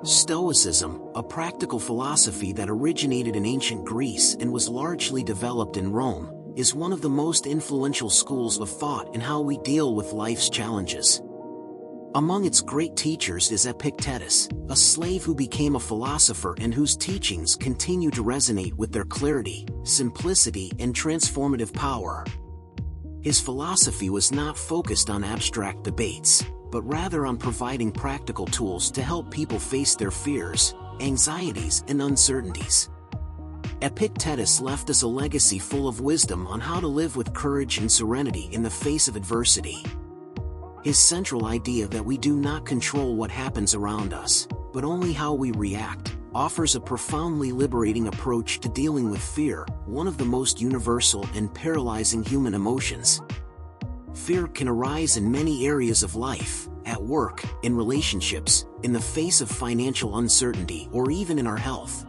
Stoicism, a practical philosophy that originated in ancient Greece and was largely developed in Rome, is one of the most influential schools of thought in how we deal with life's challenges. Among its great teachers is Epictetus, a slave who became a philosopher and whose teachings continue to resonate with their clarity, simplicity, and transformative power. His philosophy was not focused on abstract debates, but rather on providing practical tools to help people face their fears, anxieties, and uncertainties. Epictetus left us a legacy full of wisdom on how to live with courage and serenity in the face of adversity. His central idea that we do not control what happens around us, but only how we react, offers a profoundly liberating approach to dealing with fear, one of the most universal and paralyzing human emotions. Fear can arise in many areas of life, at work, in relationships, in the face of financial uncertainty, or even in our health.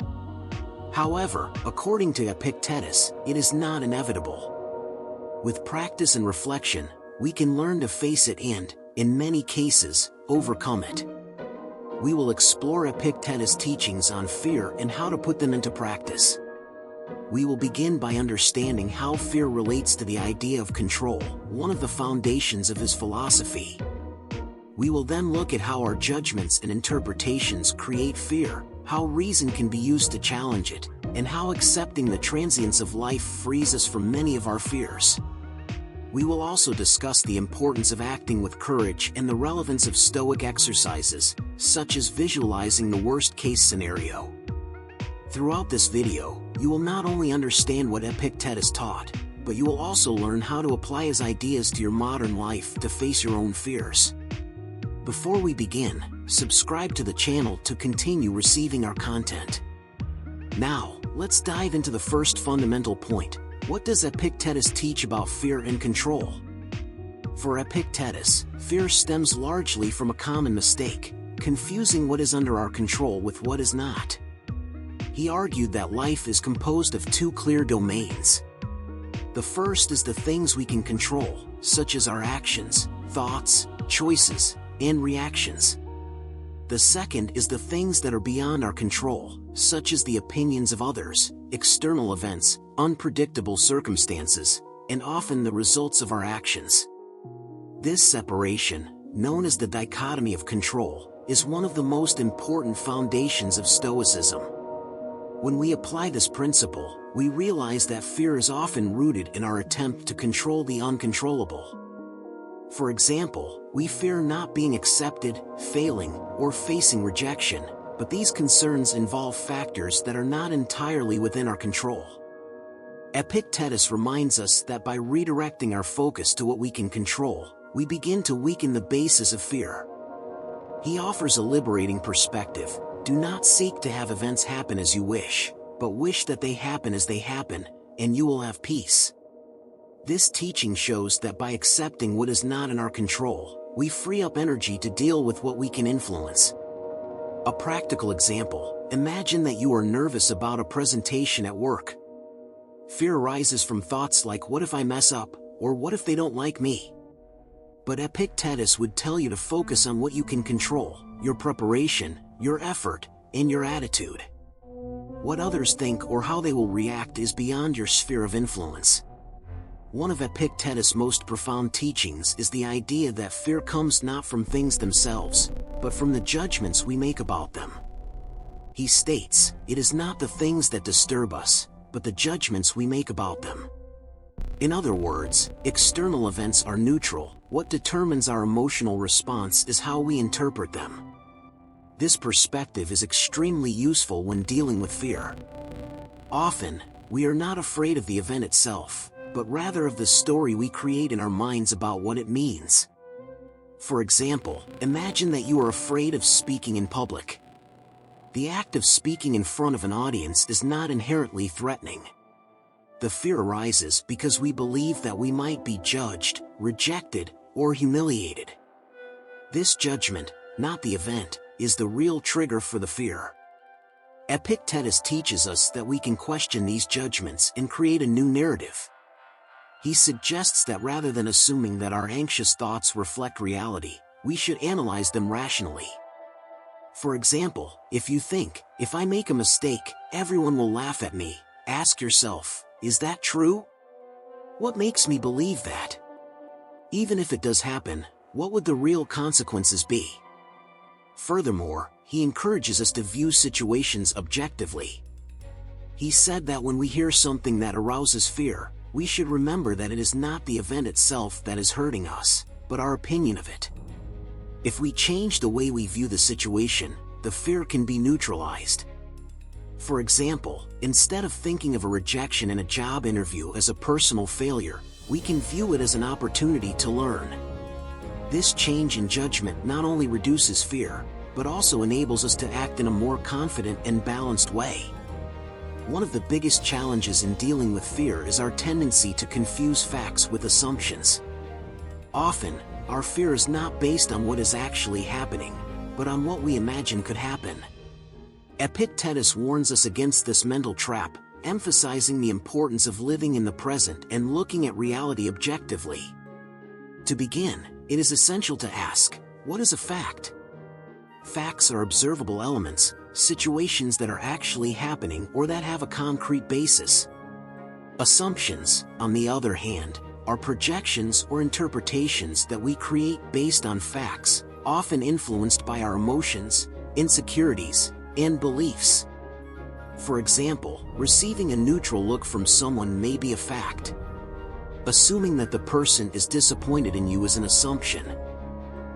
However, according to Epictetus, it is not inevitable. With practice and reflection, we can learn to face it and, in many cases, overcome it. We will explore Epictetus' teachings on fear and how to put them into practice. We will begin by understanding how fear relates to the idea of control, one of the foundations of his philosophy. We will then look at how our judgments and interpretations create fear, how reason can be used to challenge it, and how accepting the transience of life frees us from many of our fears. We will also discuss the importance of acting with courage and the relevance of Stoic exercises, such as visualizing the worst-case scenario. Throughout this video, you will not only understand what Epictetus taught, but you will also learn how to apply his ideas to your modern life to face your own fears. Before we begin, subscribe to the channel to continue receiving our content. Now, let's dive into the first fundamental point. What does Epictetus teach about fear and control? For Epictetus, fear stems largely from a common mistake, confusing what is under our control with what is not. He argued that life is composed of two clear domains. The first is the things we can control, such as our actions, thoughts, choices, and reactions. The second is the things that are beyond our control, such as the opinions of others, external events, unpredictable circumstances, and often the results of our actions. This separation, known as the dichotomy of control, is one of the most important foundations of Stoicism. When we apply this principle, we realize that fear is often rooted in our attempt to control the uncontrollable. For example, we fear not being accepted, failing, or facing rejection, but these concerns involve factors that are not entirely within our control. Epictetus reminds us that by redirecting our focus to what we can control, we begin to weaken the basis of fear. He offers a liberating perspective. Do not seek to have events happen as you wish, but wish that they happen as they happen, and you will have peace. This teaching shows that by accepting what is not in our control, we free up energy to deal with what we can influence. A practical example: imagine that you are nervous about a presentation at work. Fear arises from thoughts like, what if I mess up, or what if they don't like me? But Epictetus would tell you to focus on what you can control: your preparation, your effort, and your attitude. What others think or how they will react is beyond your sphere of influence. One of Epictetus' most profound teachings is the idea that fear comes not from things themselves, but from the judgments we make about them. He states, it is not the things that disturb us, but the judgments we make about them. In other words, external events are neutral. What determines our emotional response is how we interpret them. This perspective is extremely useful when dealing with fear. Often, we are not afraid of the event itself, but rather of the story we create in our minds about what it means. For example, imagine that you are afraid of speaking in public. The act of speaking in front of an audience is not inherently threatening. The fear arises because we believe that we might be judged, rejected, or humiliated. This judgment, not the event, is the real trigger for the fear. Epictetus teaches us that we can question these judgments and create a new narrative. He suggests that rather than assuming that our anxious thoughts reflect reality, we should analyze them rationally. For example, if you think, if I make a mistake, everyone will laugh at me, ask yourself, is that true? What makes me believe that? Even if it does happen, what would the real consequences be? Furthermore, he encourages us to view situations objectively. He said that when we hear something that arouses fear, we should remember that it is not the event itself that is hurting us, but our opinion of it. If we change the way we view the situation, the fear can be neutralized. For example, instead of thinking of a rejection in a job interview as a personal failure, we can view it as an opportunity to learn. This change in judgment not only reduces fear, but also enables us to act in a more confident and balanced way. One of the biggest challenges in dealing with fear is our tendency to confuse facts with assumptions. Often, our fear is not based on what is actually happening, but on what we imagine could happen. Epictetus warns us against this mental trap, emphasizing the importance of living in the present and looking at reality objectively. To begin, it is essential to ask, what is a fact? Facts are observable elements, situations that are actually happening or that have a concrete basis. Assumptions, on the other hand, are projections or interpretations that we create based on facts, often influenced by our emotions, insecurities, and beliefs. For example, receiving a neutral look from someone may be a fact. Assuming that the person is disappointed in you is an assumption.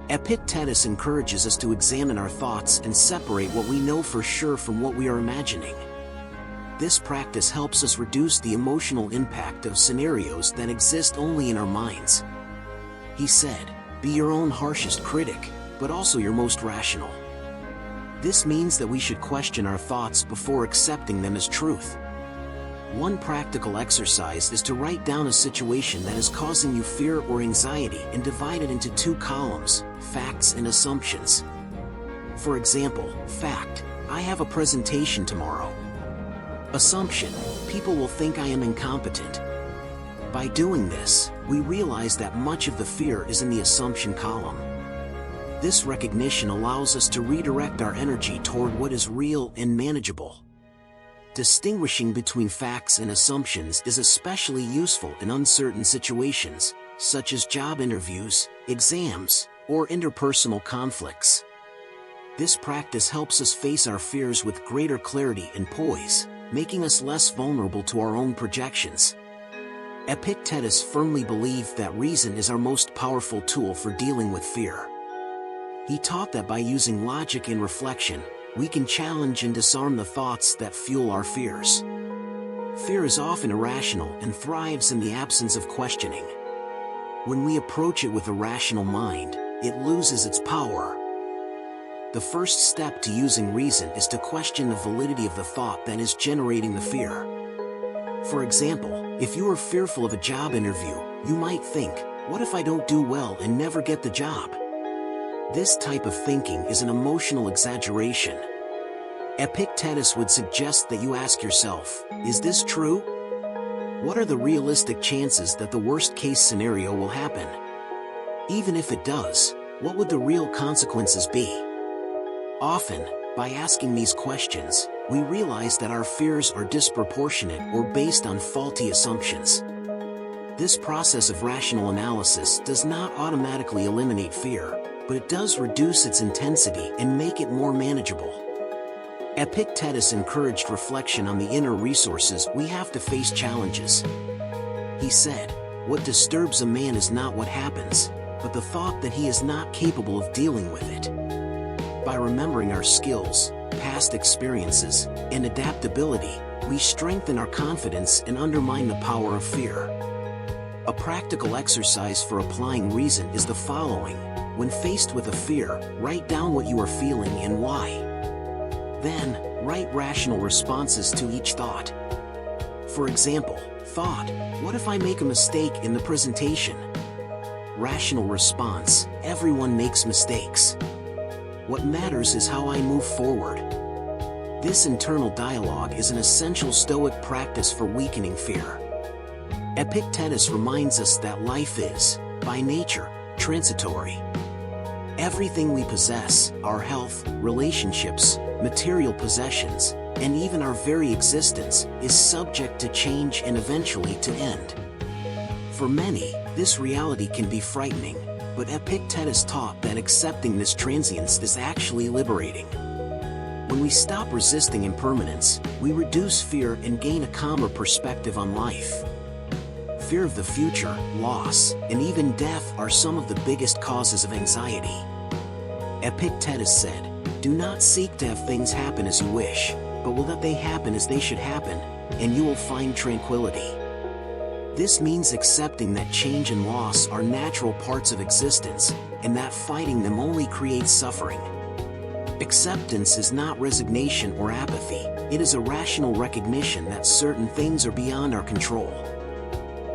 Epictetus encourages us to examine our thoughts and separate what we know for sure from what we are imagining. This practice helps us reduce the emotional impact of scenarios that exist only in our minds. He said, be your own harshest critic, but also your most rational. This means that we should question our thoughts before accepting them as truth. One practical exercise is to write down a situation that is causing you fear or anxiety and divide it into two columns, facts and assumptions. For example, fact, I have a presentation tomorrow. Assumption, people will think I am incompetent. By doing this, we realize that much of the fear is in the assumption column. This recognition allows us to redirect our energy toward what is real and manageable. Distinguishing between facts and assumptions is especially useful in uncertain situations, such as job interviews, exams, or interpersonal conflicts. This practice helps us face our fears with greater clarity and poise, making us less vulnerable to our own projections. Epictetus firmly believed that reason is our most powerful tool for dealing with fear. He taught that by using logic and reflection, we can challenge and disarm the thoughts that fuel our fears. Fear is often irrational and thrives in the absence of questioning. When we approach it with a rational mind, it loses its power. The first step to using reason is to question the validity of the thought that is generating the fear. For example, if you are fearful of a job interview, you might think, what if I don't do well and never get the job? This type of thinking is an emotional exaggeration. Epictetus would suggest that you ask yourself, is this true? What are the realistic chances that the worst-case scenario will happen? Even if it does, what would the real consequences be? Often, by asking these questions, we realize that our fears are disproportionate or based on faulty assumptions. This process of rational analysis does not automatically eliminate fear, but it does reduce its intensity and make it more manageable. Epictetus encouraged reflection on the inner resources we have to face challenges. He said, what disturbs a man is not what happens, but the thought that he is not capable of dealing with it. By remembering our skills, past experiences, and adaptability, we strengthen our confidence and undermine the power of fear. A practical exercise for applying reason is the following. When faced with a fear, write down what you are feeling and why. Then, write rational responses to each thought. For example, thought, what if I make a mistake in the presentation? Rational response, everyone makes mistakes. What matters is how I move forward. This internal dialogue is an essential Stoic practice for weakening fear. Epictetus reminds us that life is, by nature, transitory. Everything we possess, our health, relationships, material possessions, and even our very existence, is subject to change and eventually to end. For many, this reality can be frightening, but Epictetus taught that accepting this transience is actually liberating. When we stop resisting impermanence, we reduce fear and gain a calmer perspective on life. Fear of the future, loss, and even death are some of the biggest causes of anxiety. Epictetus said, "Do not seek to have things happen as you wish, but will that they happen as they should happen, and you will find tranquility." This means accepting that change and loss are natural parts of existence, and that fighting them only creates suffering. Acceptance is not resignation or apathy, it is a rational recognition that certain things are beyond our control.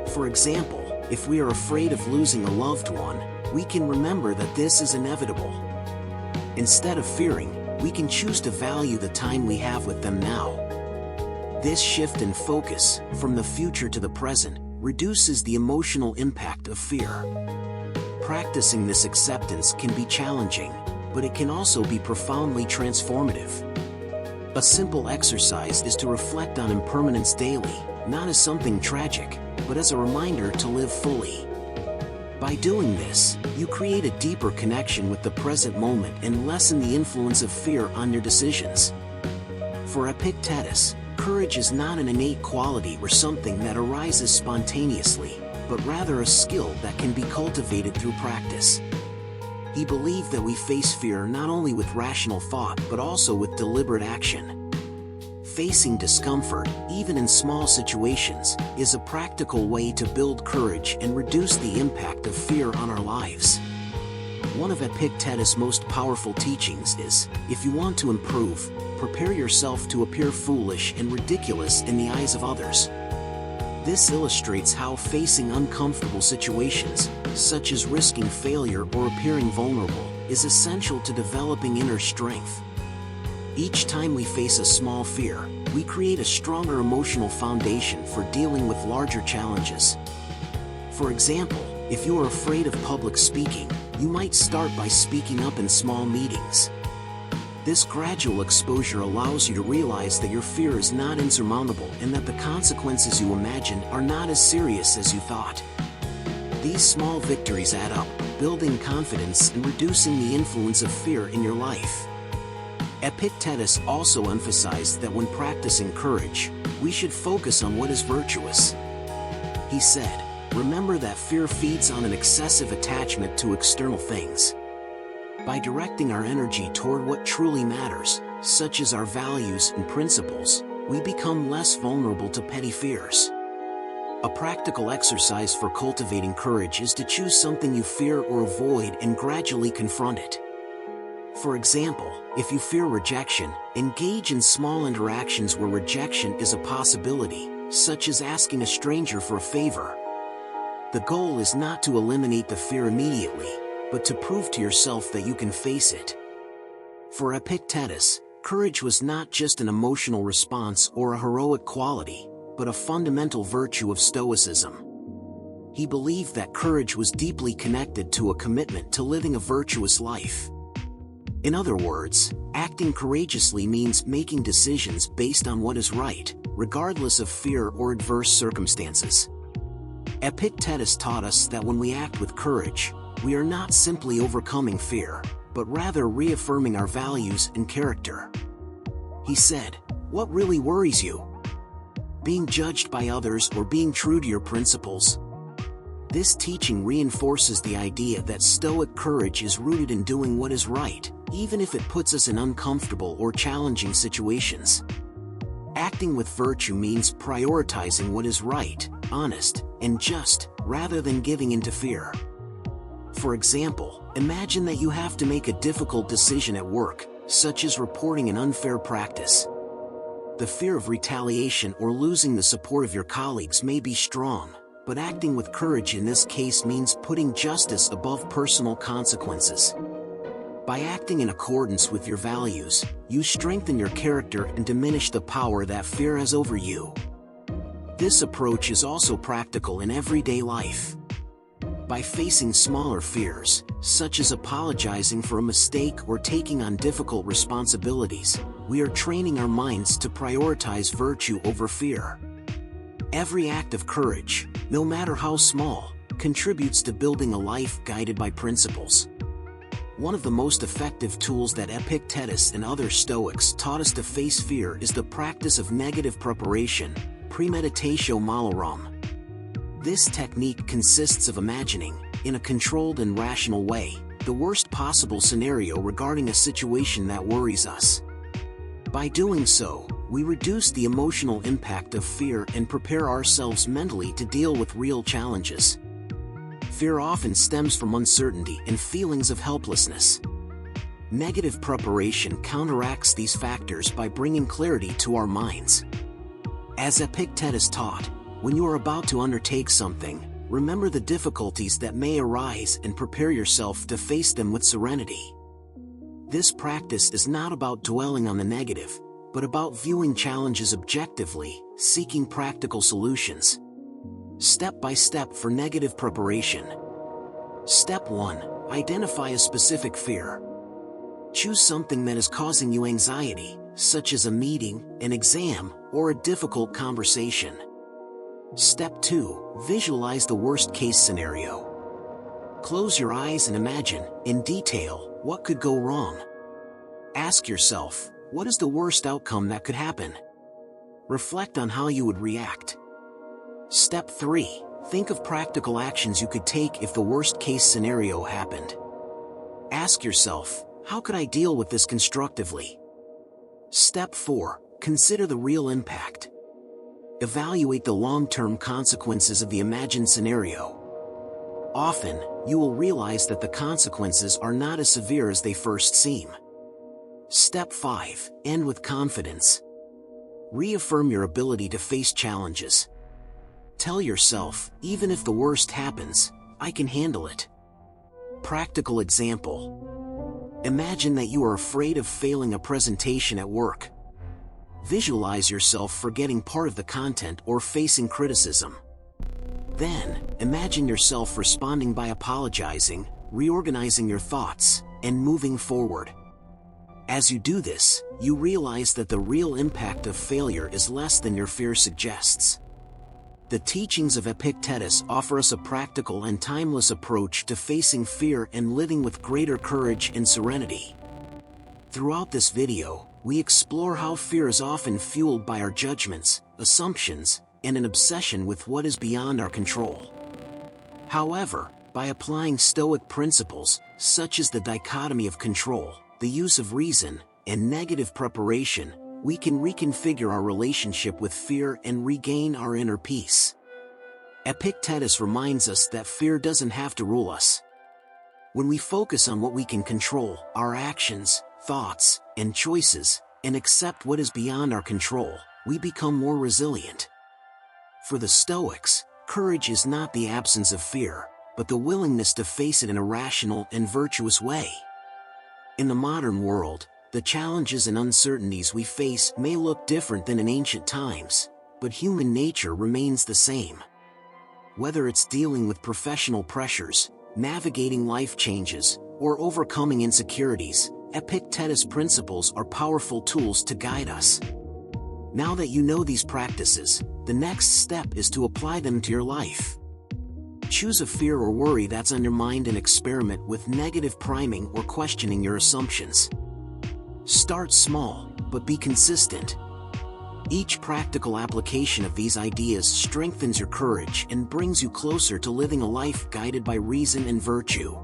For example, if we are afraid of losing a loved one, we can remember that this is inevitable. Instead of fearing, we can choose to value the time we have with them now. This shift in focus, from the future to the present, reduces the emotional impact of fear. Practicing this acceptance can be challenging, but it can also be profoundly transformative. A simple exercise is to reflect on impermanence daily, not as something tragic, but as a reminder to live fully. By doing this, you create a deeper connection with the present moment and lessen the influence of fear on your decisions. For Epictetus, courage is not an innate quality or something that arises spontaneously, but rather a skill that can be cultivated through practice. He believed that we face fear not only with rational thought but also with deliberate action. Facing discomfort, even in small situations, is a practical way to build courage and reduce the impact of fear on our lives. One of Epictetus' most powerful teachings is, if you want to improve, prepare yourself to appear foolish and ridiculous in the eyes of others. This illustrates how facing uncomfortable situations, such as risking failure or appearing vulnerable, is essential to developing inner strength. Each time we face a small fear, we create a stronger emotional foundation for dealing with larger challenges. For example, if you are afraid of public speaking, you might start by speaking up in small meetings. This gradual exposure allows you to realize that your fear is not insurmountable and that the consequences you imagined are not as serious as you thought. These small victories add up, building confidence and reducing the influence of fear in your life. Epictetus also emphasized that when practicing courage, we should focus on what is virtuous. He said, "Remember that fear feeds on an excessive attachment to external things. By directing our energy toward what truly matters, such as our values and principles, we become less vulnerable to petty fears." A practical exercise for cultivating courage is to choose something you fear or avoid and gradually confront it. For example, if you fear rejection, engage in small interactions where rejection is a possibility, such as asking a stranger for a favor. The goal is not to eliminate the fear immediately, but to prove to yourself that you can face it. For Epictetus, courage was not just an emotional response or a heroic quality, but a fundamental virtue of Stoicism. He believed that courage was deeply connected to a commitment to living a virtuous life. In other words, acting courageously means making decisions based on what is right, regardless of fear or adverse circumstances. Epictetus taught us that when we act with courage, we are not simply overcoming fear, but rather reaffirming our values and character. He said, "What really worries you? Being judged by others or being true to your principles?" This teaching reinforces the idea that Stoic courage is rooted in doing what is right, even if it puts us in uncomfortable or challenging situations. Acting with virtue means prioritizing what is right, honest, and just, rather than giving in to fear. For example, imagine that you have to make a difficult decision at work, such as reporting an unfair practice. The fear of retaliation or losing the support of your colleagues may be strong, but acting with courage in this case means putting justice above personal consequences. By acting in accordance with your values, you strengthen your character and diminish the power that fear has over you. This approach is also practical in everyday life. By facing smaller fears, such as apologizing for a mistake or taking on difficult responsibilities, we are training our minds to prioritize virtue over fear. Every act of courage, no matter how small, contributes to building a life guided by principles. One of the most effective tools that Epictetus and other Stoics taught us to face fear is the practice of negative preparation, premeditatio malorum. This technique consists of imagining, in a controlled and rational way, the worst possible scenario regarding a situation that worries us. By doing so, we reduce the emotional impact of fear and prepare ourselves mentally to deal with real challenges. Fear often stems from uncertainty and feelings of helplessness. Negative preparation counteracts these factors by bringing clarity to our minds. As Epictetus taught, when you are about to undertake something, remember the difficulties that may arise and prepare yourself to face them with serenity. This practice is not about dwelling on the negative, but about viewing challenges objectively, seeking practical solutions. Step by step for negative preparation. Step 1. Identify a specific fear. Choose something that is causing you anxiety, such as a meeting, an exam, or a difficult conversation. Step 2. Visualize the worst-case scenario. Close your eyes and imagine, in detail, what could go wrong. Ask yourself, what is the worst outcome that could happen? Reflect on how you would react. Step 3. Think of practical actions you could take if the worst-case scenario happened. Ask yourself, how could I deal with this constructively? Step 4. Consider the real impact. Evaluate the long-term consequences of the imagined scenario. Often, you will realize that the consequences are not as severe as they first seem. Step 5. End with confidence. Reaffirm your ability to face challenges. Tell yourself, even if the worst happens, I can handle it. Practical example. Imagine that you are afraid of failing a presentation at work. Visualize yourself forgetting part of the content or facing criticism. Then, imagine yourself responding by apologizing, reorganizing your thoughts, and moving forward. As you do this, you realize that the real impact of failure is less than your fear suggests. The teachings of Epictetus offer us a practical and timeless approach to facing fear and living with greater courage and serenity. Throughout this video, we explore how fear is often fueled by our judgments, assumptions, and an obsession with what is beyond our control. However, by applying Stoic principles, such as the dichotomy of control, the use of reason, and negative preparation, we can reconfigure our relationship with fear and regain our inner peace. Epictetus reminds us that fear doesn't have to rule us. When we focus on what we can control, our actions, thoughts, and choices, and accept what is beyond our control, we become more resilient. For the Stoics, courage is not the absence of fear, but the willingness to face it in a rational and virtuous way. In the modern world, the challenges and uncertainties we face may look different than in ancient times, but human nature remains the same. Whether it's dealing with professional pressures, navigating life changes, or overcoming insecurities, Epictetus principles are powerful tools to guide us. Now that you know these practices, the next step is to apply them to your life. Choose a fear or worry that's on your mind and experiment with negative priming or questioning your assumptions. Start small, but be consistent. Each practical application of these ideas strengthens your courage and brings you closer to living a life guided by reason and virtue.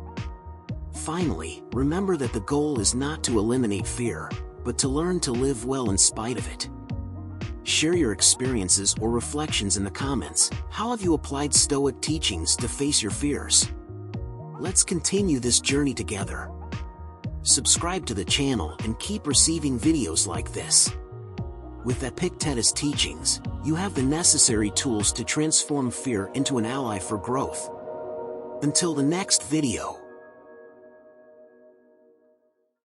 Finally, remember that the goal is not to eliminate fear, but to learn to live well in spite of it. Share your experiences or reflections in the comments. How have you applied Stoic teachings to face your fears? Let's continue this journey together. Subscribe to the channel and keep receiving videos like this. With Epictetus teachings, you have the necessary tools to transform fear into an ally for growth. Until the next video.